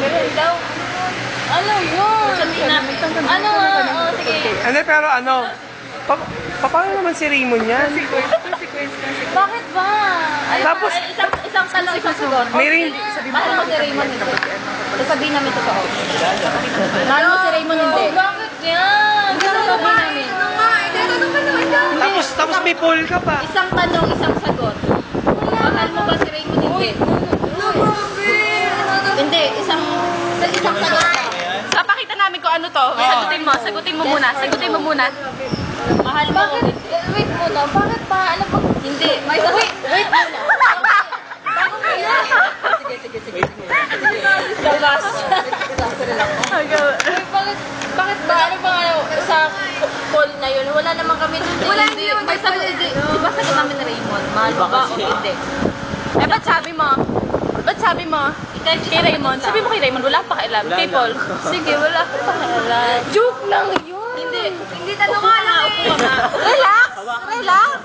Ganun daw. Ano yun? Sabihin namin. Ano nga? Oh, sige. Ano, pero ano? Paano naman si Raymond yan? Bakit ba? Tapos, isang tanong, isang sagot. May ring. Mahal mo si Raymond hindi. Sasabihin namin totoo. Mahal mo si Raymond hindi. Bakit yan? Sasabihin namin. Tapos may poll ka pa. Isang tanong, isang sagot. Mahal mo ba si Raymond hindi? Hindi, isang sagot lang. Papakita namin kung ano to. Sagutin mo muna. Mahal mo. Bakit? Wait muna. Bakit pa? Ano ba? Hindi. Wait muna. Bago mo yan. Sige. Labas. Bakit ba? Ano ba sa call na yun? Wala naman kami. Wala naman. May sagot. Diba sagot namin ni Raymond? Mahal mo ba o hindi? Eh, ba't sabi mo? Kay Raymond. Sabi mo kay Raymond, wala pa kailan. Kay Paul. Sige, wala pa kailan. Joke lang yun. Hindi tanong nga lang eh. Relax.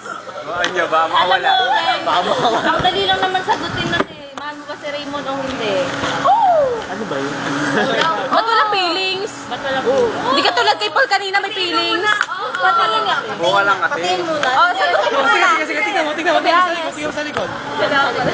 Niyo ba? Makawala. Baka makawala. Ang dali lang naman sagutin na mahal mo ba si Raymond o hindi? Ano ba yun? Ba't walang feelings? Hindi ka tulad kay Paul kanina may feelings. Patingin nga. Buka lang kasi. Patingin muna. Oh, sagutin mo muna. Sige, tingnan mo. Tingnan mo sa likod. Kailangan pala.